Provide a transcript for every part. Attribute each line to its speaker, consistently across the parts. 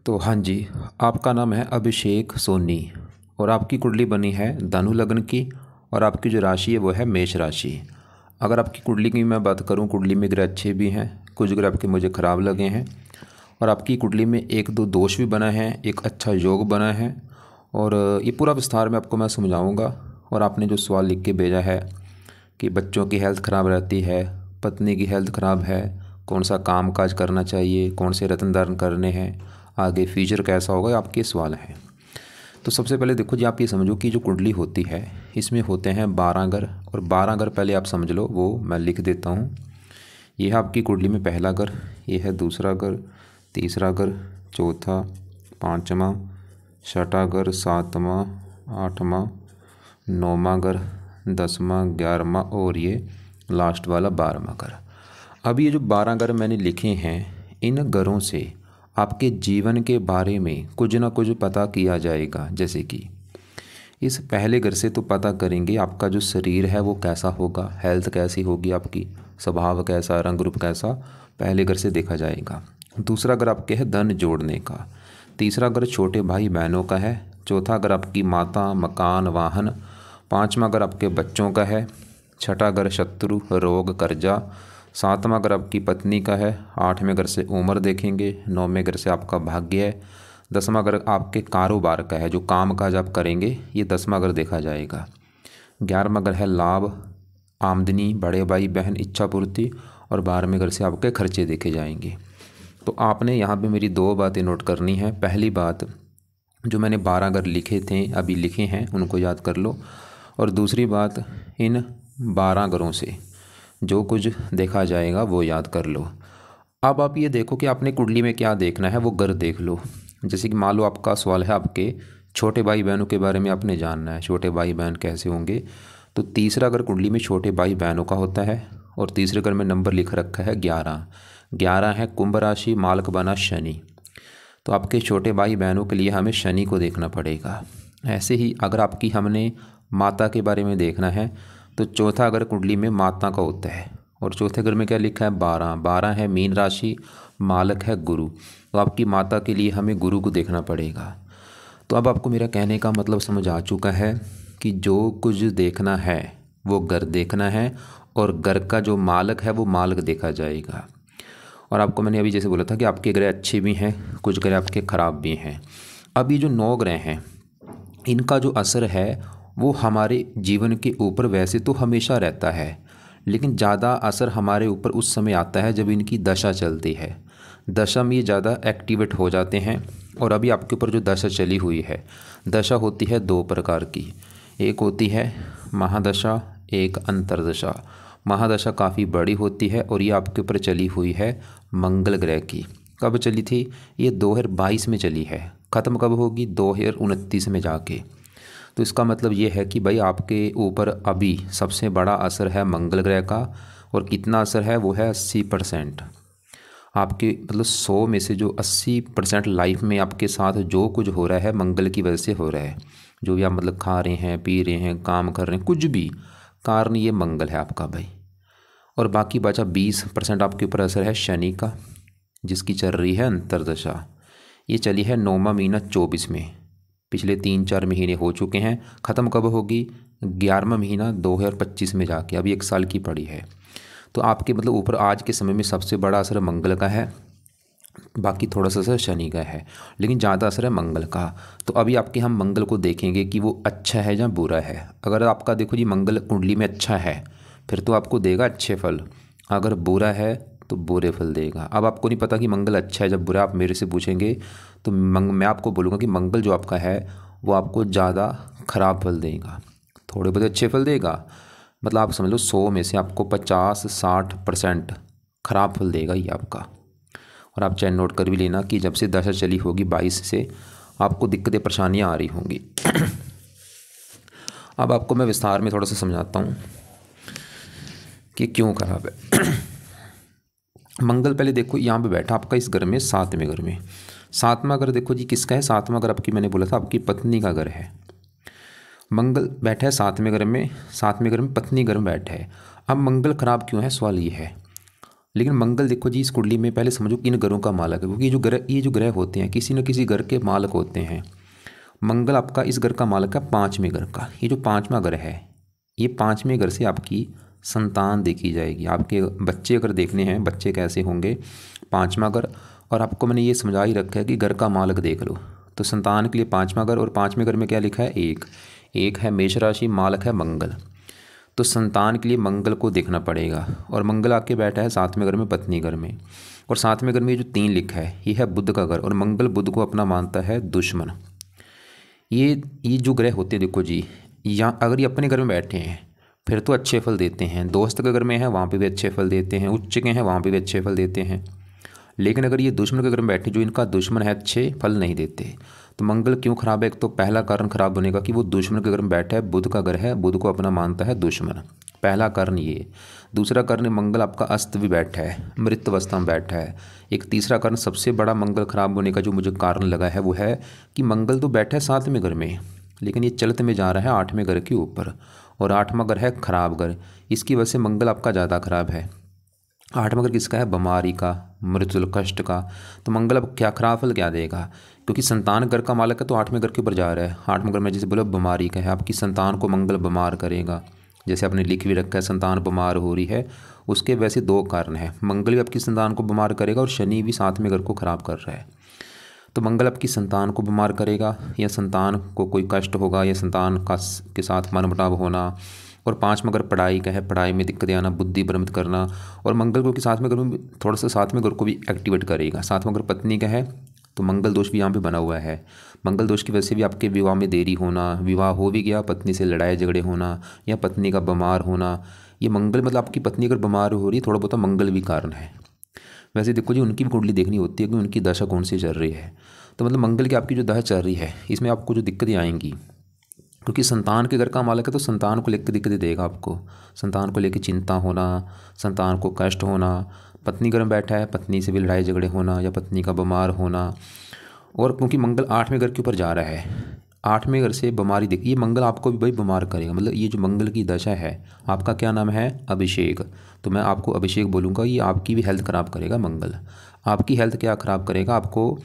Speaker 1: तो हाँ जी, आपका नाम है अभिषेक सोनी और आपकी कुंडली बनी है धनु लग्न की और आपकी जो राशि है वो है मेष राशि। अगर आपकी कुंडली की मैं बात करूं, कुंडली में ग्रह अच्छे भी हैं, कुछ ग्रह आपके मुझे ख़राब लगे हैं और आपकी कुंडली में एक दो दोष भी बना है, एक अच्छा योग बना है और ये पूरा विस्तार में आपको मैं समझाऊँगा। और आपने जो सवाल लिख के भेजा है कि बच्चों की हेल्थ ख़राब रहती है, पत्नी की हेल्थ ख़राब है, कौन सा काम काज करना चाहिए, कौन से रत्न धारण करने हैं, आगे फ्यूचर कैसा होगा, आपके सवाल हैं। तो सबसे पहले देखो जी, आप ये समझो कि जो कुंडली होती है इसमें होते हैं 12 घर और 12 घर पहले आप समझ लो, वो मैं लिख देता हूँ। ये है आपकी कुंडली में पहला घर, ये है दूसरा घर, तीसरा घर, चौथा, पाँचवा, छठा घर, सातवां, आठवां, नौवां घर, 10वां, 11वां और ये लास्ट वाला 12वां घर। अब ये जो 12 घर मैंने लिखे हैं, इन घरों से आपके जीवन के बारे में कुछ ना कुछ पता किया जाएगा। जैसे कि इस पहले घर से तो पता करेंगे आपका जो शरीर है वो कैसा होगा, हेल्थ कैसी होगी, आपकी स्वभाव कैसा, रंग रूप कैसा, पहले घर से देखा जाएगा। दूसरा घर आपके है धन जोड़ने का, तीसरा घर छोटे भाई बहनों का है, चौथा घर आपकी माता, मकान, वाहन, पाँचवा घर आपके बच्चों का है, छठा घर शत्रु, रोग, कर्जा, सातवां घर आपकी पत्नी का है, आठवें घर से उम्र देखेंगे, नौवें घर से आपका भाग्य है, 10वां घर आपके कारोबार का है, जो काम काज आप करेंगे ये 10वां घर देखा जाएगा, 11वां घर है लाभ, आमदनी, बड़े भाई बहन, इच्छा पूर्ति और 12वें घर से आपके खर्चे देखे जाएंगे। तो आपने यहाँ पे मेरी दो बातें नोट करनी है। पहली बात, जो मैंने 12 घर लिखे थे अभी लिखे हैं उनको याद कर लो, और दूसरी बात, इन 12 घरों से जो कुछ देखा जाएगा वो याद कर लो। अब आप ये देखो कि आपने कुंडली में क्या देखना है, वो घर देख लो। जैसे कि मान लो आपका सवाल है आपके छोटे भाई बहनों के बारे में आपने जानना है, छोटे भाई बहन कैसे होंगे। तो तीसरा घर कुंडली में छोटे भाई बहनों का होता है और तीसरे घर में नंबर लिख रखा है 11। 11 है कुंभ राशि, मालक बना शनि। तो आपके छोटे भाई बहनों के लिए हमें शनि को देखना पड़ेगा। ऐसे ही अगर आपकी हमने माता के बारे में देखना है तो चौथा अगर कुंडली में माता का होता है और चौथे घर में क्या लिखा है 12। 12 है मीन राशि, मालक है गुरु। तो आपकी माता के लिए हमें गुरु को देखना पड़ेगा। तो अब आपको मेरा कहने का मतलब समझ आ चुका है कि जो कुछ देखना है वो घर देखना है और घर का जो मालक है वो मालक देखा जाएगा। और आपको मैंने अभी जैसे बोला था कि आपके ग्रह अच्छे भी हैं, कुछ ग्रह आपके ख़राब भी हैं। अब ये जो 9 ग्रह हैं इनका जो असर है वो हमारे जीवन के ऊपर वैसे तो हमेशा रहता है, लेकिन ज़्यादा असर हमारे ऊपर उस समय आता है जब इनकी दशा चलती है। दशा में ये ज़्यादा एक्टिवेट हो जाते हैं। और अभी आपके ऊपर जो दशा चली हुई है, दशा होती है 2 प्रकार की, एक होती है महादशा, एक अंतरदशा। महादशा काफ़ी बड़ी होती है और ये आपके ऊपर चली हुई है मंगल ग्रह की। कब चली थी? ये 2022 में चली है। ख़त्म कब होगी? 2029 में जाके। तो इसका मतलब ये है कि भाई आपके ऊपर अभी सबसे बड़ा असर है मंगल ग्रह का। और कितना असर है? वो है 80%। आपके मतलब 100 में से जो 80% लाइफ में आपके साथ जो कुछ हो रहा है मंगल की वजह से हो रहा है। जो भी आप मतलब खा रहे हैं, पी रहे हैं, काम कर रहे हैं, कुछ भी कारण ये मंगल है आपका भाई। और बाकी बचा 20% आपके ऊपर असर है शनि का, जिसकी चल रही है अंतरदशा। ये चली है 9वां महीना 24 में। पिछले 3-4 महीने हो चुके हैं। ख़त्म कब होगी? 11वां महीना 2025 में जाके, अभी 1 साल की पड़ी है। तो आपके मतलब ऊपर आज के समय में सबसे बड़ा असर मंगल का है, बाकी थोड़ा सा असर शनि का है, लेकिन ज़्यादा असर है मंगल का। तो अभी आपके हम मंगल को देखेंगे कि वो अच्छा है या बुरा है। अगर आपका देखो जी मंगल कुंडली में अच्छा है फिर तो आपको देगा अच्छे फल, अगर बुरा है तो बुरे फल देगा। अब आपको नहीं पता कि मंगल अच्छा है जब बुरा, आप मेरे से पूछेंगे तो मैं आपको बोलूँगा कि मंगल जो आपका है वो आपको ज़्यादा ख़राब फल देगा, थोड़े बहुत अच्छे फल देगा। मतलब आप समझ लो 100 में से आपको 50-60% ख़राब फल देगा ये आपका। और आप चाहे नोट कर भी लेना कि जब से दशा चली होगी 22 से आपको दिक्कतें परेशानियाँ आ रही होंगी। अब आपको मैं विस्तार में थोड़ा सा समझाता हूँ कि क्यों ख़राब है। मंगल पहले देखो यहाँ पे बैठा आपका इस घर में, 7वें घर में। 7वां घर देखो जी किसका है? 7वां घर आपकी, मैंने बोला था आपकी पत्नी का घर है। मंगल बैठा है 7वें घर में, 7वें घर में पत्नी घर में बैठा है। अब मंगल खराब क्यों है? सवाल ये है। लेकिन मंगल देखो जी, इस कुंडली में पहले समझो किन ग्रहों का मालक है, क्योंकि ये जो ग्रह होते हैं किसी न किसी घर के मालक होते हैं। मंगल आपका इस घर का मालक है, पाँचवें घर का। ये जो पाँचवां घर है, ये पाँचवें घर से आपकी संतान देखी जाएगी। आपके बच्चे अगर देखने हैं, बच्चे कैसे होंगे, पाँचवां घर। और आपको मैंने ये समझा ही रखा है कि घर का मालक देख लो, तो संतान के लिए पाँचवां घर। और पाँचवें घर में क्या लिखा है, एक है मेष राशि, मालक है मंगल। तो संतान के लिए मंगल को देखना पड़ेगा। और मंगल आके बैठा है सातवें घर में, पत्नी घर में। और सातवें घर में जो 3 लिखा है, ये है बुध का घर। और मंगल बुध को अपना मानता है दुश्मन। ये जो ग्रह होते हैं देखो जी, या अगर ये अपने घर में बैठे हैं फिर तो अच्छे फल देते हैं। दोस्त के घर में है वहाँ पे भी अच्छे फल देते हैं, उच्च के हैं वहाँ पे भी अच्छे फल देते हैं। लेकिन अगर ये दुश्मन के घर में बैठे, जो इनका दुश्मन है, अच्छे फल नहीं देते। तो मंगल क्यों खराब है, एक तो पहला कारण खराब बनेगा कि वो दुश्मन के घर में बैठा है, बुध का घर है, बुध को अपना मानता है दुश्मन। पहला कारण ये। दूसरा कारण, मंगल आपका अस्त भी बैठा है, मृत अवस्था में बैठा है। एक तीसरा कारण, सबसे बड़ा मंगल खराब होने का जो मुझे कारण लगा है, वो है कि मंगल तो बैठा है सातवें घर में, लेकिन ये चलते में जा रहा है आठवें घर के ऊपर। और आठवां घर है खराब घर। इसकी वजह से मंगल आपका ज़्यादा खराब है। आठवां घर किसका है, बीमारी का, मृत्यु कष्ट का। तो मंगल अब क्या खराब फल क्या देगा, क्योंकि संतान घर का मालक है तो आठवें घर के ऊपर जा रहा है। आठवें घर में जैसे बोलो बीमारी का है, आपकी संतान को मंगल बीमार करेगा। जैसे आपने लिख भी रखा है संतान बीमार हो रही है, उसके वैसे 2 कारण हैं। मंगल भी आपकी संतान को बीमार करेगा और शनि भी सातवें घर को खराब कर रहा है। तो मंगल आपकी संतान को बीमार करेगा, या संतान को कोई कष्ट होगा, या संतान का के साथ मनमुटाव होना। और 5वां घर पढ़ाई का है, पढ़ाई में दिक्कतें आना, बुद्धि भ्रमित करना। और मंगल को कि सातवें घर में थोड़ा सा सातवें घर को भी एक्टिवेट करेगा। सातवां घर पत्नी का है, तो मंगल दोष भी यहाँ पे बना हुआ है। मंगल दोष की वजह से भी आपके विवाह में देरी होना, विवाह हो भी गया पत्नी से लड़ाई झगड़े होना, या पत्नी का बीमार होना। ये मंगल मतलब आपकी पत्नी अगर बीमार हो रही है, थोड़ा बहुत मंगल भी कारण है। वैसे देखो जी, उनकी भी कुंडली देखनी होती है कि उनकी दशा कौन सी चल रही है। तो मतलब मंगल की आपकी जो दशा चल रही है, इसमें आपको जो दिक्कतें आएंगी, क्योंकि संतान के घर का मालक है तो संतान को लेकर दिक्कतें देगा आपको। संतान को लेकर चिंता होना, संतान को कष्ट होना, पत्नी घर में बैठा है, पत्नी से भी लड़ाई झगड़े होना, या पत्नी का बीमार होना। और क्योंकि मंगल आठवें घर के ऊपर जा रहा है, आठवें घर से बीमारी दिख, ये मंगल आपको भी भाई बीमार करेगा। मतलब ये जो मंगल की दशा है, आपका क्या नाम है, अभिषेक। तो मैं आपको अभिषेक बोलूँगा, ये आपकी भी हेल्थ ख़राब करेगा मंगल। आपकी हेल्थ क्या ख़राब करेगा आपको,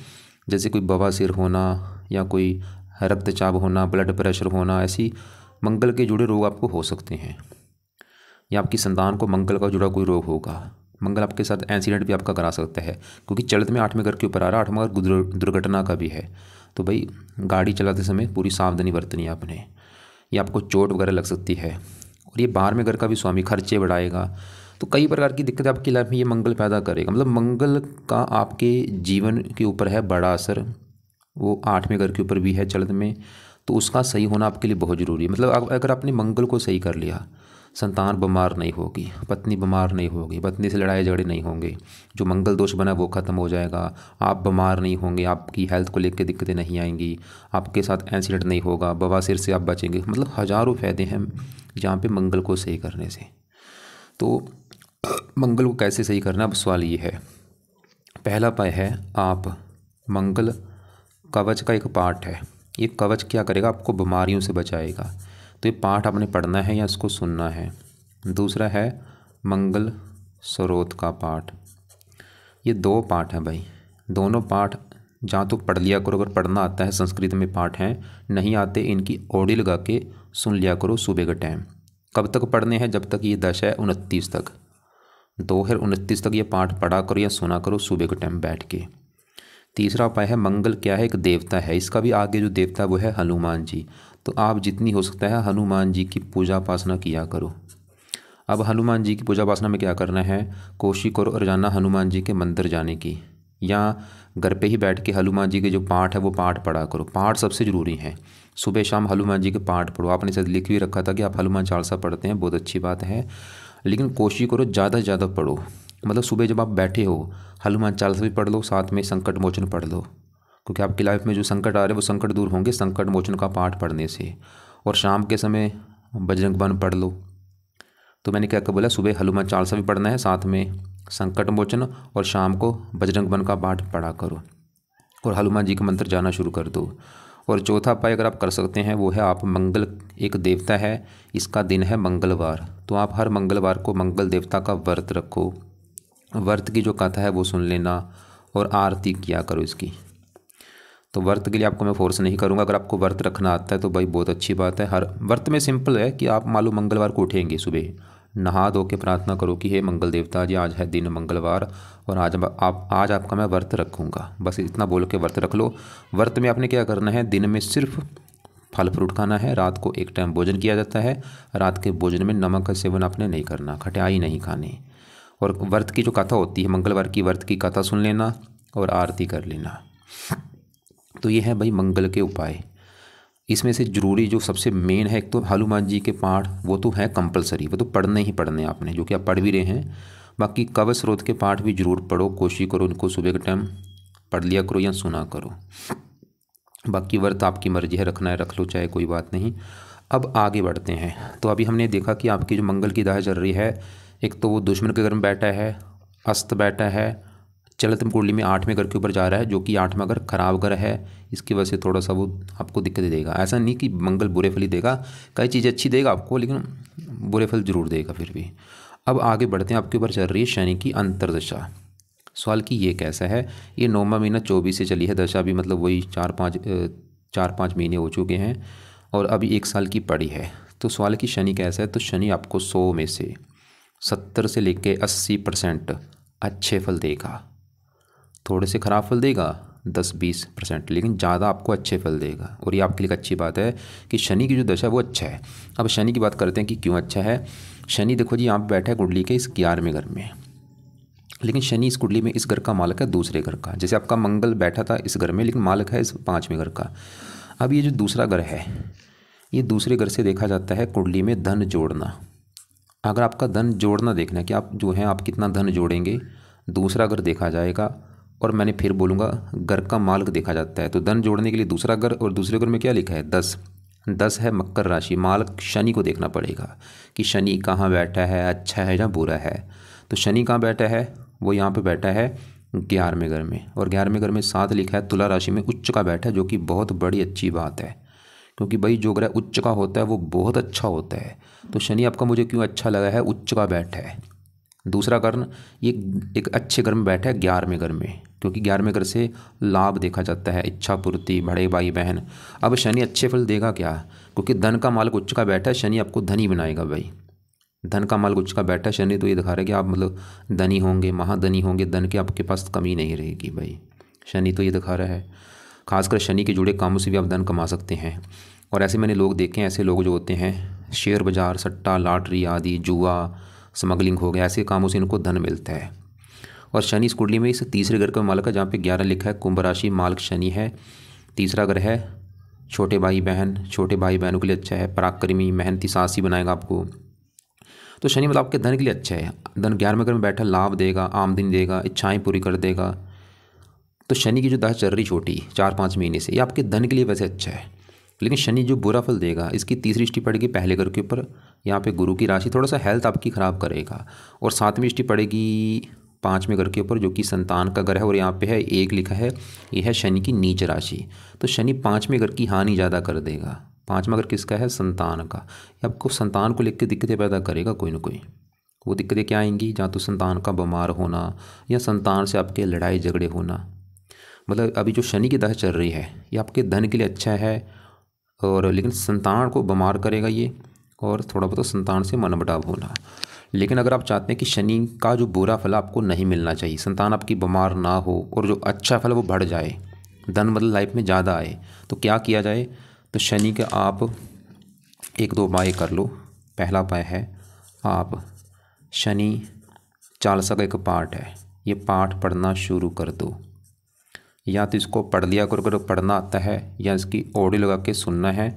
Speaker 1: जैसे कोई बवासीर होना, या कोई रक्तचाप होना, ब्लड प्रेशर होना, ऐसी मंगल के जुड़े रोग आपको हो सकते हैं। या आपकी संतान को मंगल का जुड़ा कोई रोग होगा। मंगल आपके साथ एक्सीडेंट भी आपका करा सकता है, क्योंकि चलत में आठवें घर के ऊपर आ रहा है। आठवां घर दुर्घटना का भी है। तो भाई गाड़ी चलाते समय पूरी सावधानी बरतनी है आपने, या आपको चोट वगैरह लग सकती है। और ये 12वें घर का भी स्वामी खर्चे बढ़ाएगा। तो कई प्रकार की दिक्कत आपकी लाइफ में ये मंगल पैदा करेगा। मतलब मंगल का आपके जीवन के ऊपर है बड़ा असर। वो 8वें घर के ऊपर भी है चलत में, तो उसका सही होना आपके लिए बहुत ज़रूरी है। मतलब अगर आपने मंगल को सही कर लिया, संतान बीमार नहीं होगी, पत्नी बीमार नहीं होगी, पत्नी से लड़ाई झगड़े नहीं होंगे, जो मंगल दोष बना वो ख़त्म हो जाएगा, आप बीमार नहीं होंगे, आपकी हेल्थ को लेकर दिक्कतें नहीं आएंगी, आपके साथ एक्सीडेंट नहीं होगा, बवासीर से आप बचेंगे। मतलब हज़ारों फ़ायदे हैं जहाँ पे मंगल को सही करने से। तो मंगल को कैसे सही करना, अब सवाल ये है। पहला उपाय है, आप मंगल कवच का एक पाठ है, ये कवच क्या करेगा, आपको बीमारियों से बचाएगा। तो ये पाठ आपने पढ़ना है या इसको सुनना है। दूसरा है मंगल स्रोत का पाठ। ये 2 पाठ हैं भाई, दोनों पाठ जहाँ तो पढ़ लिया करो। अगर पढ़ना आता है, संस्कृत में पाठ हैं, नहीं आते इनकी ऑडियो लगा के सुन लिया करो सुबह के टाइम। कब तक पढ़ने हैं, जब तक ये दशा है 29 तक, 2029 तक ये पाठ पढ़ा करो या सुना करो सुबह के टाइम बैठ के। तीसरा उपाय है, मंगल क्या है, एक देवता है, इसका भी आगे जो देवता है वो है हनुमान जी। तो आप जितनी हो सकता है हनुमान जी की पूजा उपासना किया करो। अब हनुमान जी की पूजा उपासना में क्या करना है, कोशिश करो रोजाना हनुमान जी के मंदिर जाने की, या घर पे ही बैठ के हनुमान जी के जो पाठ है वो पाठ पढ़ा करो। पाठ सबसे ज़रूरी है, सुबह शाम हनुमान जी के पाठ पढ़ो। आपने शायद लिख भी रखा था कि आप हनुमान चालीसा पढ़ते हैं, बहुत अच्छी बात है, लेकिन कोशिश करो ज़्यादा से ज़्यादा पढ़ो। मतलब सुबह जब आप बैठे हो हनुमान चालीसा भी पढ़ लो, साथ में संकट मोचन पढ़ लो, क्योंकि आपकी लाइफ में जो संकट आ रहे हैं वो संकट दूर होंगे संकट मोचन का पाठ पढ़ने से। और शाम के समय बजरंग बाण पढ़ लो। तो मैंने क्या बोला, सुबह हनुमान चालीसा भी पढ़ना है, साथ में संकट मोचन, और शाम को बजरंग बाण का पाठ पढ़ा करो, और हनुमान जी का मंत्र जाना शुरू कर दो। और चौथा उपाय अगर आप कर सकते हैं वो है, आप मंगल एक देवता है, इसका दिन है मंगलवार, तो आप हर मंगलवार को मंगल देवता का व्रत रखो। व्रत की जो कथा है वो सुन लेना और आरती किया करो इसकी। तो व्रत के लिए आपको मैं फोर्स नहीं करूँगा, अगर आपको व्रत रखना आता है तो भाई बहुत अच्छी बात है। हर व्रत में सिंपल है कि आप मालूम मंगलवार को उठेंगे, सुबह नहा धो के प्रार्थना करो कि हे मंगल देवता जी, आज है दिन मंगलवार और आज आपका मैं व्रत रखूँगा, बस इतना बोल के व्रत रख लो। व्रत में आपने क्या करना है, दिन में सिर्फ फल फ्रूट खाना है, रात को एक टाइम भोजन किया जाता है, रात के भोजन में नमक का सेवन आपने नहीं करना, खटाई नहीं खानी। और व्रत की जो कथा होती है मंगलवार की, व्रत की कथा सुन लेना और आरती कर लेना। तो ये है भाई मंगल के उपाय। इसमें से ज़रूरी जो सबसे मेन है, एक तो हनुमान जी के पाठ, वो तो है कंपलसरी, वो तो पढ़ने ही पढ़ने आपने, जो कि आप पढ़ भी रहे हैं। बाकी कवच स्रोत के पाठ भी जरूर पढ़ो, कोशिश करो उनको सुबह के टाइम पढ़ लिया करो या सुना करो। बाकी व्रत आपकी मर्जी है, रखना है रख लो, चाहे कोई बात नहीं। अब आगे बढ़ते हैं। तो अभी हमने देखा कि आपकी जो मंगल की दशा चल रही है, एक तो वो दुश्मन के घर में बैठा है, अस्त बैठा है, चलत कुंडली में 8वें घर के ऊपर जा रहा है, जो कि 8वां घर खराब घर है। इसकी वजह से थोड़ा सा वो आपको दिक्कत देगा। ऐसा नहीं कि मंगल बुरे फल ही देगा, कई चीज़ें अच्छी देगा आपको, लेकिन बुरे फल जरूर देगा फिर भी। अब आगे बढ़ते हैं। आपके ऊपर चल रही है शनि की अंतर्दशा। सवाल कि ये कैसा है, ये 9वां महीना 24 से चली है दशा भी, मतलब वही 4-5 महीने हो चुके हैं और अभी 1 साल की पड़ी है। तो सवाल कि शनि कैसा है, तो शनि आपको 100 में से 70 से लेके 80% अच्छे फल देगा, थोड़े से ख़राब फल देगा 10-20%, लेकिन ज़्यादा आपको अच्छे फल देगा। और ये आपके लिए अच्छी बात है कि शनि की जो दशा वो अच्छा है। अब शनि की बात करते हैं कि क्यों अच्छा है। शनि देखो जी, यहाँ पे बैठा है कुंडली के इस 11वें घर में, लेकिन शनि इस कुंडली में इस घर का मालिक है दूसरे घर का। जैसे आपका मंगल बैठा था इस घर में, लेकिन मालिक है इस 5वें घर का। अब ये जो दूसरा घर है, ये दूसरे घर से देखा जाता है कुंडली में धन जोड़ना। अगर आपका धन जोड़ना देखना है कि आप जो है आप कितना धन जोड़ेंगे, दूसरा घर देखा जाएगा। और मैंने फिर बोलूँगा, घर का मालिक देखा जाता है। तो धन जोड़ने के लिए दूसरा घर, और दूसरे घर में क्या लिखा है 10 है मकर राशि। मालिक शनि को देखना पड़ेगा कि शनि कहाँ बैठा है, अच्छा है या बुरा है। तो शनि कहाँ बैठा है, वो यहाँ पे बैठा है 11वें घर में, और 11वें घर में 7 लिखा है तुला राशि में उच्च का बैठा है, जो कि बहुत बड़ी अच्छी बात है, क्योंकि भाई जो ग्रह उच्च का होता है वो बहुत अच्छा होता है। तो शनि आपका मुझे क्यों अच्छा लगा है, उच्च का बैठा है। दूसरा कारण, ये एक अच्छे घर में बैठा है 11वें घर में, क्योंकि 11वें घर से लाभ देखा जाता है, इच्छा पूर्ति, बड़े भाई बहन। अब शनि अच्छे फल देगा क्या, क्योंकि धन का मालिक उच्च का बैठा है, शनि आपको धनी बनाएगा भाई। धन का मालिक उच्च का बैठा है शनि, तो ये दिखा रहा है कि आप मतलब धनी होंगे, महाधनी होंगे, धन की आपके पास कमी नहीं रहेगी भाई। शनि तो ये दिखा रहा है। खासकर शनि के जुड़े कामों से भी आप धन कमा सकते हैं। और ऐसे मैंने लोग देखे हैं, ऐसे लोग जो होते हैं शेयर बाज़ार, सट्टा, लॉटरी आदि, जुआ, स्मगलिंग हो गया, ऐसे कामों से इनको धन मिलता है। और शनि इस कुंडली में इस तीसरे घर का मालिक है, जहाँ पे 11 लिखा है, कुंभ राशि मालिक शनि है। तीसरा घर है छोटे भाई बहनों के लिए अच्छा है, पराक्रमी मेहनती साहसी बनाएगा आपको। तो शनि मतलब आपके धन के लिए अच्छा है। धन 11वें घर में बैठा लाभ देगा, आमदनी देगा, इच्छाएं पूरी कर देगा। तो शनि की जो दशा चल रही छोटी 4-5 महीने से, ये आपके धन के लिए वैसे अच्छा है। लेकिन शनि जो बुरा फल देगा, इसकी तीसरी दृष्टि पड़ेगी पहले घर के ऊपर, यहाँ पे गुरु की राशि, थोड़ा सा हेल्थ आपकी ख़राब करेगा। और 7वीं दृष्टि पड़ेगी 5वें घर के ऊपर, जो कि संतान का घर है, और यहाँ पे है 1 लिखा है, ये है शनि की नीच राशि। तो शनि 5वें घर की हानि ज़्यादा कर देगा। 5वां घर किसका है, संतान का। आपको संतान को लेकर दिक्कतें पैदा करेगा कोई ना कोई। वो दिक्कतें क्या आएंगी, जहाँ तो संतान का बीमार होना या संतान से आपके लड़ाई झगड़े होना। मतलब अभी जो शनि की दशा चल रही है, ये आपके धन के लिए अच्छा है, और लेकिन संतान को बीमार करेगा ये, और थोड़ा बहुत संतान से मनमुटाव होना। लेकिन अगर आप चाहते हैं कि शनि का जो बुरा फल आपको नहीं मिलना चाहिए, संतान आपकी बीमार ना हो और जो अच्छा फल वो बढ़ जाए, धन मतलब लाइफ में ज़्यादा आए, तो क्या किया जाए। तो शनि के आप 1-2 उपाय कर लो। पहला उपाय है, आप शनि चालीसा का एक पाठ है, ये पाठ पढ़ना शुरू कर दो। या तो इसको पढ़ लिया करो अगर पढ़ना आता है, या इसकी ऑडियो लगा के सुनना है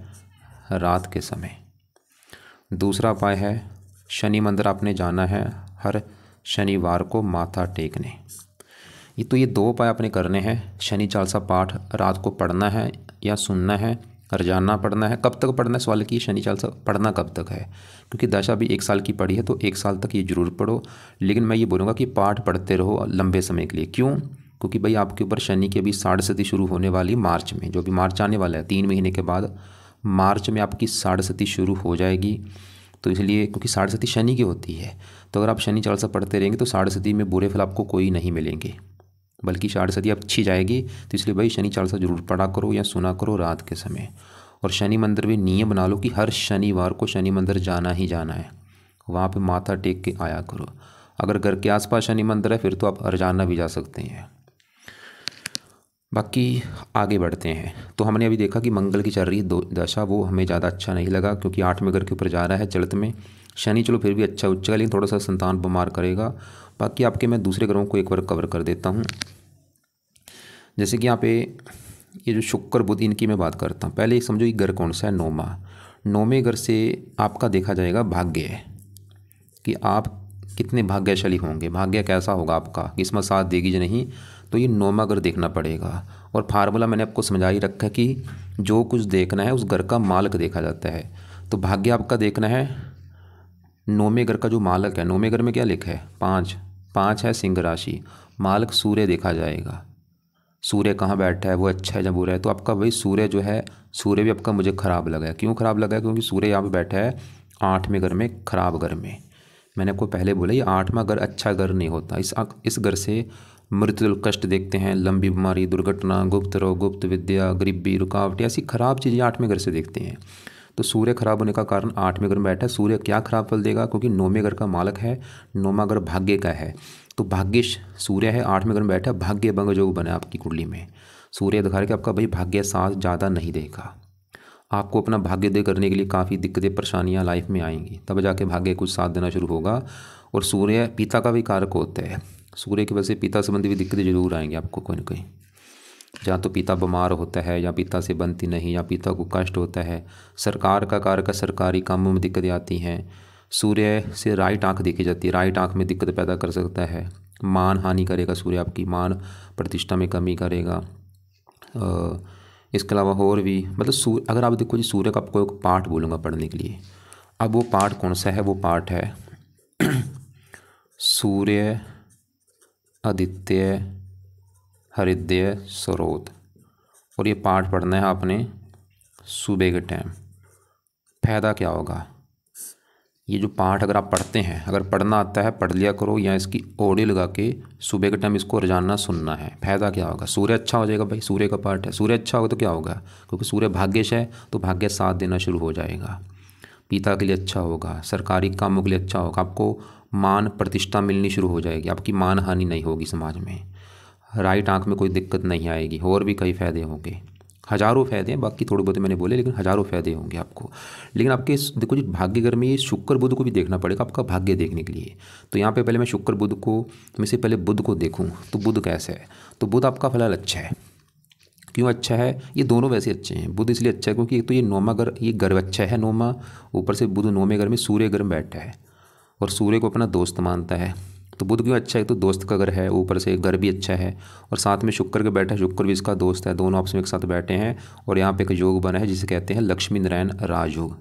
Speaker 1: रात के समय। दूसरा उपाय है, शनि मंदिर आपने जाना है हर शनिवार को माथा टेकने। ये 2 उपाय आपने करने हैं। शनि चालीसा पाठ रात को पढ़ना है या सुनना है, रोजाना पढ़ना है। कब तक पढ़ना है, सवाल की शनि चालीसा पढ़ना कब तक है, क्योंकि दशा भी 1 साल की पड़ी है, तो 1 साल तक ये जरूर पढ़ो। लेकिन मैं ये बोलूँगा कि पाठ पढ़ते रहो लंबे समय के लिए। क्यों, क्योंकि भाई आपके ऊपर शनि की अभी 6.5 शुरू होने वाली मार्च में, जो भी मार्च आने वाला है 3 महीने के बाद, मार्च में आपकी 6.5 शुरू हो जाएगी। तो इसलिए क्योंकि साढ़े साथी शनि की होती है, तो अगर आप शनि चालीसा पढ़ते रहेंगे तो साढ़े साथी में बुरे फल आपको कोई नहीं मिलेंगे, बल्कि साढ़े साथी अच्छी जाएगी। तो इसलिए भाई शनि चालीसा जरूर पढ़ा करो या सुना करो रात के समय। और शनि मंदिर भी नियम बना लो कि हर शनिवार को शनि मंदिर जाना ही जाना है, वहाँ पे माथा टेक के आया करो। अगर घर के आसपास शनि मंदिर है फिर तो आप रोजाना भी जा सकते हैं। बाकी आगे बढ़ते हैं। तो हमने अभी देखा कि मंगल की चल रही दशा, वो हमें ज़्यादा अच्छा नहीं लगा क्योंकि 8वें घर के ऊपर जा रहा है चलत में। शनि चलो फिर भी अच्छा उच्च है, लेकिन थोड़ा सा संतान बीमार करेगा। बाकी आपके मैं दूसरे ग्रहों को एक बार कवर कर देता हूँ। जैसे कि यहाँ पे ये जो शुक्र बुध, इनकी मैं बात करता हूँ। पहले समझो ये घर कौन सा है, नौमा। नौवें घर से आपका देखा जाएगा भाग्य, कि आप कितने भाग्यशाली होंगे, भाग्य कैसा होगा आपका, किस्मत साथ देगी या नहीं। तो ये नौमा घर देखना पड़ेगा। और फार्मूला मैंने आपको समझा ही रखा है कि जो कुछ देखना है उस घर का मालक देखा जाता है। तो भाग्य आपका देखना है नौवें घर का जो मालक है। नौवें घर में क्या लिखा है, 5 है सिंह राशि। मालक सूर्य देखा जाएगा, सूर्य कहाँ बैठा है, वो अच्छा है या बुरा है। तो आपका भाई सूर्य जो है, सूर्य भी आपका मुझे ख़राब लगा है। क्यों ख़राब लगा है, क्योंकि सूर्य यहाँ पे बैठा है 8वें घर में, खराब घर में। मैंने आपको पहले बोला ये 8वां घर अच्छा घर नहीं होता। इस घर से मृत्यु कष्ट देखते हैं, लंबी बीमारी, दुर्घटना, गुप्त रोग, गुप्त विद्या, गरीबी, रुकावट, ऐसी खराब चीज़ें 8वें घर से देखते हैं। तो सूर्य खराब होने का कारण 8वें घर में बैठा है। सूर्य क्या खराब फल देगा, क्योंकि 9वें घर का मालक है, 9वां घर भाग्य का है। तो भाग्य सूर्य है 8वें घर में बैठा, भाग्य भंग जो बना आपकी कुंडली में। सूर्य दिखा रहा है कि आपका भाई भाग्य साथ ज़्यादा नहीं देगा। आपको अपना भाग्योदय करने के लिए काफ़ी दिक्कतें परेशानियां लाइफ में आएंगी, तब जाके भाग्य कुछ साथ देना शुरू होगा। और सूर्य पिता का भी कारक होता है, सूर्य की वजह से पिता संबंधी भी दिक्कतें जरूर आएंगी आपको कोई ना कोई। जहाँ तो पिता बीमार होता है, या पिता से बनती नहीं, या पिता को कष्ट होता है। सरकार का कारक है, सरकारी कामों में दिक्कतें आती हैं। सूर्य से राइट आँख देखी जाती है, राइट आँख में दिक्कत पैदा कर सकता है। मान हानि करेगा सूर्य, आपकी मान प्रतिष्ठा में कमी करेगा। इसके अलावा और भी मतलब अगर आप देखो जी, सूर्य का आपको एक पाठ बोलूँगा पढ़ने के लिए। अब वो पाठ कौन सा है, वो पाठ है सूर्य आदित्य हृदय स्रोत। और ये पाठ पढ़ना है आपने सुबह के टाइम। फायदा क्या होगा, ये जो पाठ अगर आप पढ़ते हैं, अगर पढ़ना आता है पढ़ लिया करो, या इसकी ऑडियो लगा के सुबह के टाइम इसको रोजाना सुनना है। फायदा क्या होगा, सूर्य अच्छा हो जाएगा भाई, सूर्य का पाठ है। सूर्य अच्छा होगा तो क्या होगा, क्योंकि सूर्य भाग्यश है तो भाग्य साथ देना शुरू हो जाएगा। पिता के लिए अच्छा होगा, सरकारी कामों के लिए अच्छा होगा, आपको मान प्रतिष्ठा मिलनी शुरू हो जाएगी, आपकी मान हानि नहीं होगी समाज में, राइट आँख में कोई दिक्कत नहीं आएगी। और भी कई फ़ायदे होंगे, हज़ारों फ़ायदे हैं, बाकी थोड़े बहुत मैंने बोले, लेकिन हज़ारों फ़ायदे होंगे आपको। लेकिन आपके देखो जी, भाग्य घर में ये शुक्र बुध को भी देखना पड़ेगा आपका भाग्य देखने के लिए। तो यहाँ पे पहले मैं शुक्र बुध को में से पहले बुध को देखूँ तो बुध कैसा है। तो बुध आपका फिलहाल अच्छा है। क्यों अच्छा है, ये दोनों वैसे अच्छे हैं। बुध इसलिए अच्छा है क्योंकि एक तो ये नौमा घर, ये घर अच्छा है नौमा, ऊपर से बुध 9वें घर में सूर्य घर में बैठा है और सूर्य को अपना दोस्त मानता है। तो बुध क्यों अच्छा है, तो दोस्त का घर है, ऊपर से घर भी अच्छा है, और साथ में शुक्र के बैठा है, शुक्र भी इसका दोस्त है, दोनों आपस में एक साथ बैठे हैं। और यहाँ पे एक योग बना है जिसे कहते हैं लक्ष्मी नारायण राजयोग।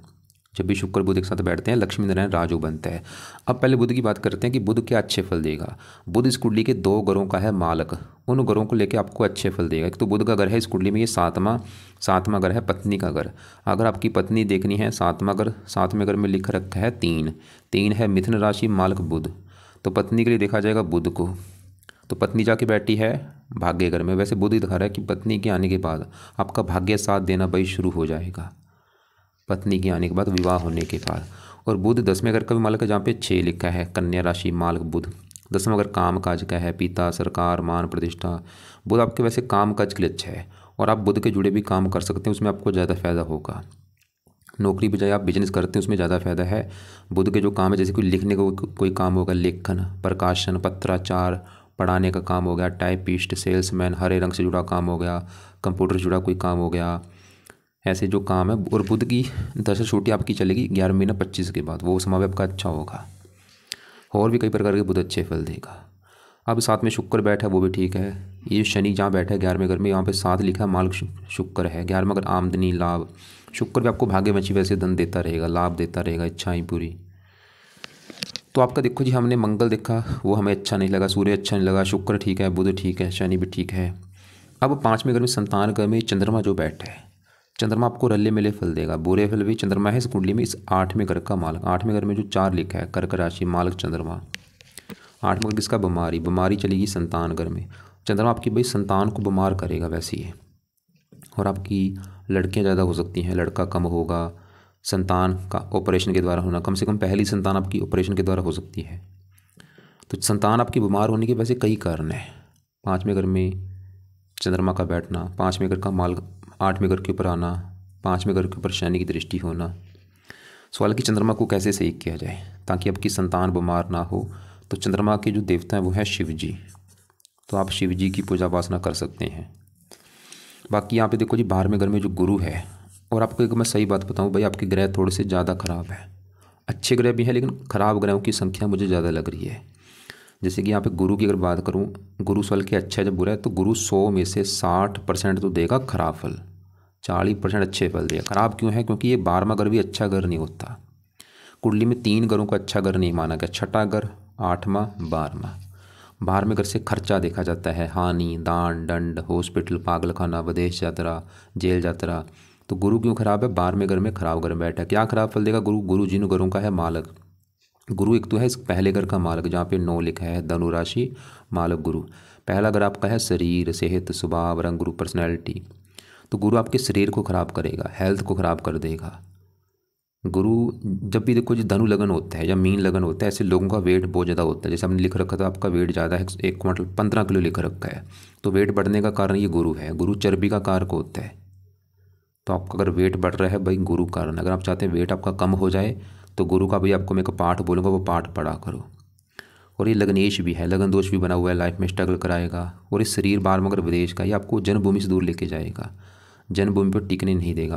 Speaker 1: जब भी शुक्र बुध एक साथ बैठते हैं लक्ष्मी नारायण राजयोग बनता है। अब पहले बुध की बात करते हैं कि बुध क्या अच्छे फल देगा। बुध इस कुंडली के 2 ग्रहों का है मालक, उन ग्रहों को लेकर आपको अच्छे फल देगा। एक तो बुध का घर है इस कुंडली में, ये सातवां घर है पत्नी का घर। अगर आपकी पत्नी देखनी है, 7वें घर में लिख रखा है 3 है मिथुन राशि, मालक बुध। तो पत्नी के लिए देखा जाएगा बुध को। तो पत्नी जाके बैठी है भाग्य घर में। वैसे बुध ही दिखा रहा है कि पत्नी के आने के बाद आपका भाग्य साथ देना भाई शुरू हो जाएगा, पत्नी के आने के बाद, विवाह होने के बाद। और बुध 10वें घर का भी मालक है, जहाँ पे 6 लिखा है, कन्या राशि मालक बुध। 10वां घर काम काज का है, पिता, सरकार, मान प्रतिष्ठा। बुध आपके वैसे काम काज के लिए अच्छा है, और आप बुध के जुड़े भी काम कर सकते हैं, उसमें आपको ज़्यादा फायदा होगा। नौकरी बजाय आप बिजनेस करते हैं उसमें ज़्यादा फायदा है। बुध के जो काम है, जैसे कोई लिखने का कोई काम होगा, लेखन, प्रकाशन, पत्राचार, पढ़ाने का काम हो गया, टाइपिस्ट, सेल्समैन, हरे रंग से जुड़ा काम हो गया, कंप्यूटर से जुड़ा कोई काम हो गया, ऐसे जो काम है। और बुध की दशा छोटी आपकी चलेगी 11 महीना 25 के बाद, वो समय आपका अच्छा होगा। और भी कई प्रकार के बुध अच्छे फल देगा। अब साथ में शुक्र बैठा है, वो भी ठीक है। ये शनि जहाँ बैठा है 11वें घर में, यहाँ पे 7 लिखा है, मालक शुक्र है। 11वां घर आमदनी, लाभ। शुक्र भी आपको भाग्यवंशी वैसे धन देता रहेगा, लाभ देता रहेगा, इच्छाएं पूरी। तो आपका देखो जी, हमने मंगल देखा, वो हमें अच्छा नहीं लगा, सूर्य अच्छा नहीं लगा, शुक्र ठीक है, बुध ठीक है, शनि भी ठीक है। अब 5वें घर में संतान घर में चंद्रमा जो बैठा है, चंद्रमा आपको रले मिले फल देगा, बुरे फल भी। चंद्रमा है इस कुंडली में इस 8वें घर का मालक, 8वें घर में जो 4 लिखा है कर्क राशि मालक चंद्रमा। 8वां घर किसका? बीमारी, बीमारी चलेगी संतान घर में। चंद्रमा आपकी भाई संतान को बीमार करेगा वैसे ही, और आपकी लड़कियां ज़्यादा हो सकती हैं, लड़का कम होगा। संतान का ऑपरेशन के द्वारा होना, कम से कम पहली संतान आपकी ऑपरेशन के द्वारा हो सकती है। तो संतान आपकी बीमार होने के वैसे कई कारण हैं। 5वें घर में चंद्रमा का बैठना, 5वें घर का माल 8वें घर के ऊपर आना, 5वें घर के ऊपर शनि की दृष्टि होना। सवाल कि चंद्रमा को कैसे सही किया जाए ताकि आपकी संतान बीमार ना हो। तो चंद्रमा के जो देवता हैं वो है शिव जी, तो आप शिव जी की पूजा उपासना कर सकते हैं। बाकी यहाँ पे देखो जी 12वें घर में जो गुरु है, और आपको एक मैं सही बात बताऊँ भाई, आपके ग्रह थोड़े से ज़्यादा खराब है। अच्छे ग्रह भी हैं लेकिन खराब ग्रहों की संख्या मुझे ज़्यादा लग रही है। जैसे कि यहाँ पे गुरु की अगर बात करूँ, गुरु फल के अच्छा जब बुरा है तो गुरु 100 में से 60% तो देगा खराब फल, 40% अच्छे फल देगा। खराब क्यों है? क्योंकि ये 12वां घर भी अच्छा घर नहीं होता। कुंडली में 3 घरों को अच्छा घर नहीं माना गया, छठा घर, 8वां, 12वां। 12वें घर से खर्चा देखा जाता है, हानि, दान, दंड, हॉस्पिटल, पागलखाना, विदेश यात्रा, जेल यात्रा। तो गुरु क्यों खराब है? 12वें घर में खराब घर बैठा है। क्या खराब फल देगा गुरु? गुरु जिन घरों का है मालक, गुरु एक तो है इस पहले घर का मालक जहाँ पे 9 लिखा है, धनु राशि मालक गुरु। पहला घर आपका है शरीर, सेहत, स्वभाव, रंग, रूप, पर्सनैलिटी। तो गुरु आपके शरीर को खराब करेगा, हेल्थ को खराब कर देगा। गुरु जब भी देखो जी धनु लगन होता है या मीन लगन होता है, ऐसे लोगों का वेट बहुत ज़्यादा होता है। जैसे हमने लिख रखा था आपका वेट ज़्यादा है, 1 क्विंटल 15 किलो लिख रखा है, तो वेट बढ़ने का कारण ये गुरु है। गुरु चर्बी का कारक होता है। तो आपका अगर वेट बढ़ रहा है भाई गुरु कारण, अगर आप चाहते हैं वेट आपका कम हो जाए तो गुरु का भाई आपको मैं एक पाठ बोलूँगा, वो पाठ पढ़ा करो। और ये लगनेश भी है, लगन दोष भी बना हुआ है, लाइफ में स्ट्रगल कराएगा। और इस शरीर बार मगर विदेश का, ये आपको जन्मभूमि से दूर लेके जाएगा, जन्मभूमि पर टिकने नहीं देगा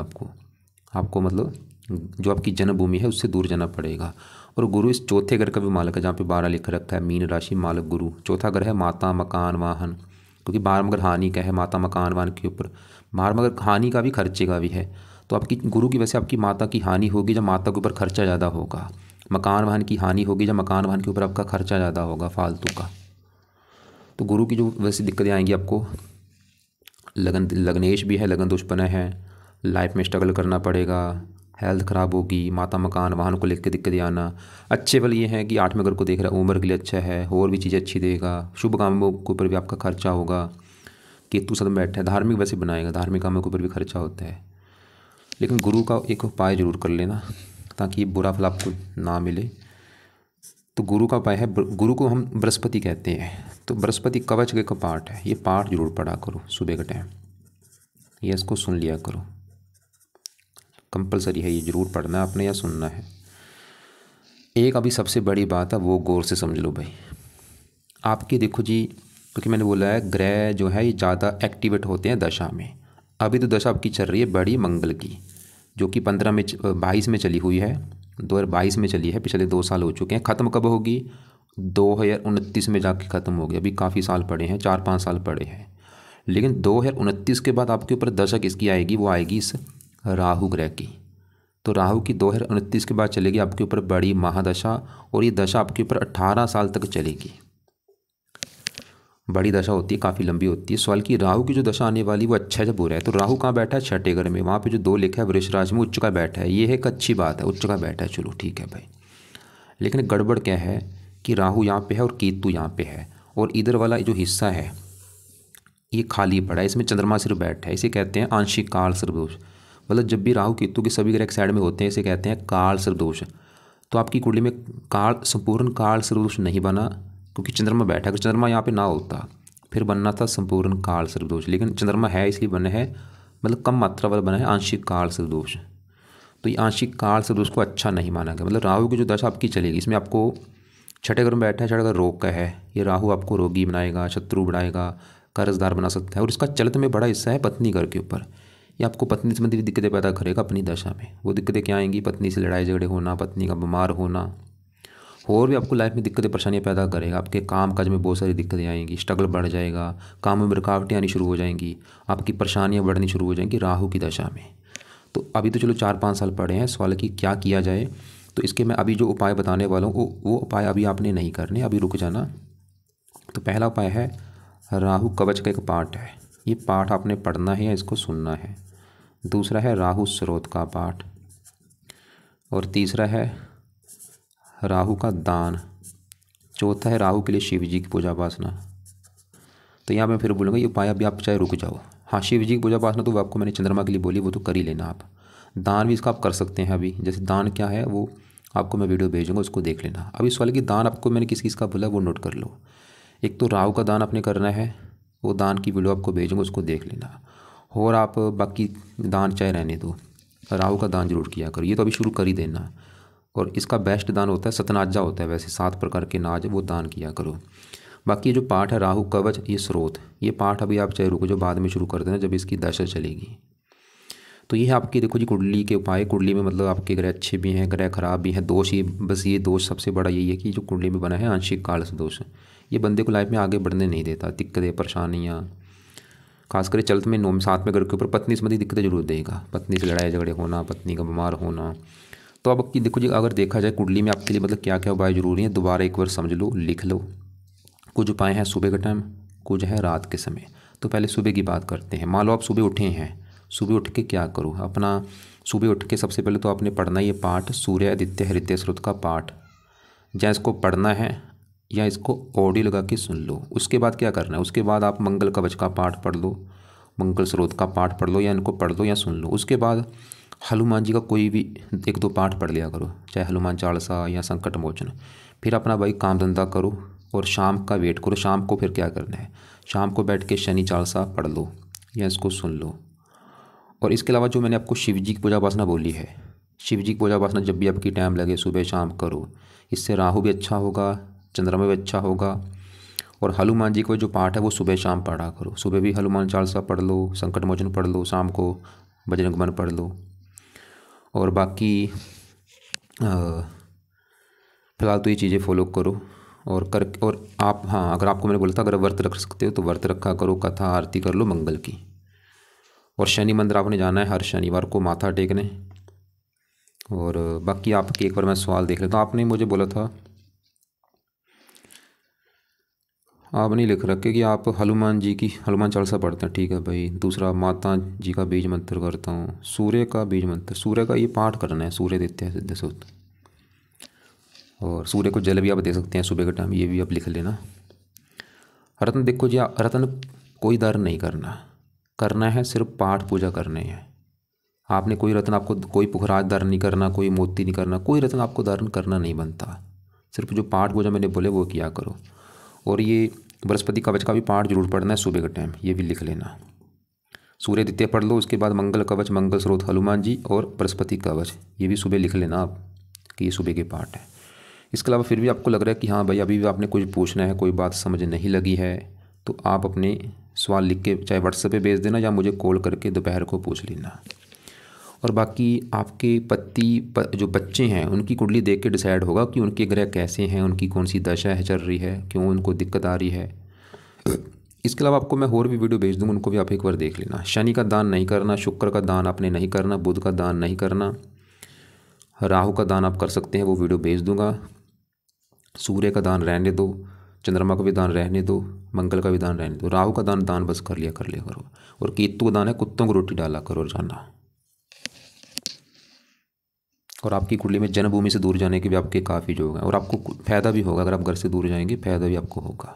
Speaker 1: आपको मतलब जो आपकी जन्मभूमि है उससे दूर जाना पड़ेगा। और गुरु इस चौथे घर का भी मालक है, जहाँ पे 12 लिख रखा है, मीन राशि मालक गुरु। चौथा घर है माता, मकान, वाहन, क्योंकि 12वां घर हानि का है, माता, मकान, वाहन के ऊपर। 12वां घर हानि का भी, खर्चे का भी है। तो आपकी गुरु की वजह से आपकी माता की हानि होगी जब माता के ऊपर खर्चा ज़्यादा होगा, मकान वाहन की हानि होगी जब मकान वाहन के ऊपर आपका खर्चा ज़्यादा होगा फालतू का। तो गुरु की जो वैसे दिक्कतें आएंगी आपको, लगनेश भी है, लगन दोष बना है, लाइफ में स्ट्रगल करना पड़ेगा, हेल्थ ख़राब होगी, माता, मकान, वाहन को लेकर दिक्कतें आना। अच्छे फल ये हैं कि 8वें घर को देख रहा है, उम्र के लिए अच्छा है, और भी चीज़ें अच्छी देगा, शुभ कामों के ऊपर भी आपका खर्चा होगा। केतु सदन बैठा है, धार्मिक वैसे बनाएगा, धार्मिक कामों के ऊपर भी खर्चा होता है। लेकिन गुरु का एक उपाय जरूर कर लेना ताकि बुरा फल आपको ना मिले। तो गुरु का उपाय है, गुरु को हम बृहस्पति कहते हैं, तो बृहस्पति कवच का पाठ है, ये पाठ जरूर पढ़ा करो सुबह के टाइम, ये इसको सुन लिया करो, कंपलसरी है, ये जरूर पढ़ना है आपने या सुनना है। एक अभी सबसे बड़ी बात है वो गौर से समझ लो भाई। आपके देखो जी, क्योंकि मैंने बोला है ग्रह जो है ये ज़्यादा एक्टिवेट होते हैं दशा में। अभी तो दशा आपकी चल रही है बड़ी मंगल की, जो कि 22 में चली हुई है, 2022 में चली है, पिछले 2 साल हो चुके हैं। ख़त्म कब होगी? 2029 में जाके ख़त्म होगी। अभी काफ़ी साल पड़े हैं, 4-5 साल पड़े हैं। लेकिन 2029 के बाद आपके ऊपर दशा किसकी आएगी? वो आएगी इस राहु ग्रह की। तो राहु की 2029 के बाद चलेगी आपके ऊपर बड़ी महादशा, और ये दशा आपके ऊपर 18 साल तक चलेगी। बड़ी दशा होती है, काफ़ी लंबी होती है। सवाल की राहु की जो दशा आने वाली वो अच्छा जब हो रहा है, तो राहु कहाँ बैठा है? छठे घर में, वहाँ पे जो 2 लिखा है वृष राशि में उच्च का बैठा है। ये है एक अच्छी बात है, उच्च का बैठा है, चलो ठीक है भाई। लेकिन गड़बड़ क्या है कि राहु यहाँ पे है और केतु यहाँ पे है, और इधर वाला जो हिस्सा है ये खाली पड़ा है, इसमें चंद्रमा सिर्फ बैठा है। इसे कहते हैं आंशिक काल सर्वदोष। मतलब जब भी राहु केतु के सभी ग्रह एक साइड में होते हैं इसे कहते हैं काल सर्वदोष। तो आपकी कुंडली में संपूर्ण काल सर्वदोष नहीं बना क्योंकि चंद्रमा बैठा। अगर चंद्रमा यहाँ पे ना होता फिर बनना था संपूर्ण काल सर्वदोष, लेकिन चंद्रमा है इसलिए बना है, मतलब कम मात्रा वाला बना है आंशिक काल सर्वदोष। तो ये आंशिक काल सर्वदोष को अच्छा नहीं माना गया। मतलब राहु की जो दशा आपकी चलेगी इसमें आपको छठे घर में बैठा है, छठे घर रोग का है, ये राहु आपको रोगी बनाएगा, शत्रु बढ़ाएगा, कर्जदार बना सकता है। और इसका चलित में बड़ा हिस्सा है पत्नी घर के ऊपर, ये आपको पत्नी संबंधी दिक्कतें पैदा करेगा अपनी दशा में। वो दिक्कतें क्या आएंगी? पत्नी से लड़ाई झगड़े होना, पत्नी का बीमार होना, और भी आपको लाइफ में दिक्कतें परेशानियां पैदा करेगा। आपके काम काज में बहुत सारी दिक्कतें आएंगी, स्ट्रगल बढ़ जाएगा, काम में रुकावटें आनी शुरू हो जाएंगी, आपकी परेशानियां बढ़नी शुरू हो जाएंगी राहु की दशा में। तो अभी तो चलो 4-5 साल पड़े हैं, सवाल कि क्या किया जाए। तो इसके मैं अभी जो उपाय बताने वाला हूँ वो उपाय अभी आपने नहीं करने, अभी रुक जाना। तो पहला उपाय है राहु कवच का एक पाठ है, ये पाठ आपने पढ़ना है या इसको सुनना है। दूसरा है राहु स्रोत का पाठ, और तीसरा है राहु का दान, चौथा है राहु के लिए शिव जी की पूजा उपासना। तो यहाँ मैं फिर बोलूँगा ये उपाय अभी आप चाहे रुक जाओ। हाँ, शिव जी की पूजा उपासना तो आपको मैंने चंद्रमा के लिए बोली, वो तो कर ही लेना आप। दान भी इसका आप कर सकते हैं अभी, जैसे दान क्या है वो आपको मैं वीडियो भेजूँगा, उसको देख लेना। अभी इस वाले की दान आपको मैंने किस किस का बोला वो नोट कर लो। एक तो राहु का दान आपने करना है, वो दान की वीडियो आपको भेजूँगा, उसको देख लेना। और आप बाकी दान चाहे रहने दो, राहु का दान जरूर किया करो, ये तो अभी शुरू कर ही देना। और इसका बेस्ट दान होता है सतनाजा होता है, वैसे 7 प्रकार के नाज वो दान किया करो। बाकी ये जो पाठ है राहु कवच ये स्रोत, ये पाठ अभी आप चाहे रुको जो बाद में शुरू कर देना जब इसकी दशा चलेगी। तो ये है आपकी देखो जी कुंडली के उपाय। कुंडली में मतलब आपके ग्रह अच्छे भी हैं, ग्रह खराब भी हैं, दोष ये बस ये दोष सबसे बड़ा यही है कि जो कुंडली में बना है आंशिक काल से दोष, ये बंदे को लाइफ में आगे बढ़ने नहीं देता। दिक्कतें परेशानियाँ खासकर चलते में 9 7 में घर के ऊपर पत्नी संबंधी दिक्कतें जरूर देगा, पत्नी से लड़ाई झगड़े होना, पत्नी का बीमार होना। तो अब की देखो जी अगर देखा जाए कुंडली में आपके लिए मतलब क्या क्या उपाय जरूरी है, दोबारा एक बार समझ लो, लिख लो। कुछ उपाय हैं सुबह का टाइम, कुछ है रात के समय। तो पहले सुबह की बात करते हैं। मान लो आप सुबह उठे हैं, सुबह उठ के क्या करो अपना, सुबह उठ के सबसे पहले तो आपने पढ़ना ये पाठ सूर्य आदित्य हृदय स्रोत का पाठ, या इसको पढ़ना है या इसको ऑडियो लगा के सुन लो। उसके बाद क्या करना है, उसके बाद आप मंगल कवच का पाठ पढ़ लो, मंगल स्रोत का पाठ पढ़ लो, या इनको पढ़ लो या सुन लो। उसके बाद हनुमान जी का कोई भी 1 2 पाठ पढ़ लिया करो, चाहे हनुमान चालीसा या संकट मोचन। फिर अपना भाई काम धंधा करो और शाम का वेट करो। शाम को फिर क्या करना है, शाम को बैठ के शनि चालीसा पढ़ लो या इसको सुन लो। और इसके अलावा जो मैंने आपको शिव जी की पूजा उपासना बोली है, शिव जी की पूजा उपासना जब भी आपकी टाइम लगे सुबह शाम करो। इससे राहु भी अच्छा होगा, चंद्रमा भी अच्छा होगा। और हनुमान जी को जो पाठ है वो सुबह शाम पढ़ा करो। सुबह भी हनुमान चालीसा पढ़ लो, संकट मोचन पढ़ लो, शाम को बजरंग बन पढ़ लो। और बाकी फ़िलहाल तो ये चीज़ें फॉलो करो और आप, हाँ अगर आपको मैंने बोला था अगर व्रत रख सकते हो तो व्रत रखा करो, कथा आरती कर लो मंगल की। और शनि मंदिर आपने जाना है हर शनिवार को माथा टेकने। और बाकी आपके एक बार मैं सवाल देख लेता हूँ। आपने मुझे बोला था, आपने लिख रखे कि आप हनुमान जी की हनुमान चालीसा पढ़ते हैं, ठीक है भाई। दूसरा माता जी का बीज मंत्र करता हूँ, सूर्य का बीज मंत्र, सूर्य का ये पाठ करना है, सूर्य देते हैं सिद्ध सुत। और सूर्य को जल भी आप दे सकते हैं सुबह के टाइम, ये भी आप लिख लेना। रत्न देखो जी, रत्न कोई धारण नहीं करना, करना है सिर्फ पाठ पूजा करने हैं। आपने कोई रत्न, आपको कोई पुखराज धारण नहीं करना, कोई मोती नहीं करना, कोई रत्न आपको धारण करना नहीं बनता। सिर्फ जो पाठ पूजा मैंने बोले वो किया करो। और ये बृहस्पति कवच का भी पाठ जरूर पढ़ना है सुबह के टाइम, ये भी लिख लेना। सूर्य आदित्य पढ़ लो, उसके बाद मंगल कवच, मंगल स्रोत हनुमान जी और बृहस्पति कवच, ये भी सुबह लिख लेना आप कि ये सुबह के पाठ है। इसके अलावा फिर भी आपको लग रहा है कि हाँ भाई अभी भी आपने कुछ पूछना है, कोई बात समझ नहीं लगी है, तो आप अपने सवाल लिख के चाहे व्हाट्सएप पे भेज देना या मुझे कॉल करके दोपहर को पूछ लेना। और बाकी आपके जो बच्चे हैं उनकी कुंडली देख के डिसाइड होगा कि उनके ग्रह कैसे हैं, उनकी कौन सी दशा है चल रही है, क्यों उनको दिक्कत आ रही है। इसके अलावा आपको मैं और भी वीडियो भेज दूँगा, उनको भी आप एक बार देख लेना। शनि का दान नहीं करना, शुक्र का दान आपने नहीं करना, बुध का दान नहीं करना, राहु का दान आप कर सकते हैं, वो वीडियो भेज दूँगा। सूर्य का दान रहने दो, चंद्रमा का भी दान रहने दो, मंगल का भी दान रहने दो। राहु का दान बस कर लिया करो। और केतु का दान है, कुत्तों को रोटी डाला करो रोजाना। और आपकी कुंडली में जन्मभूमि से दूर जाने के भी आपके काफ़ी योग हैं, और आपको फ़ायदा भी होगा। अगर आप घर से दूर जाएंगे फ़ायदा भी आपको होगा।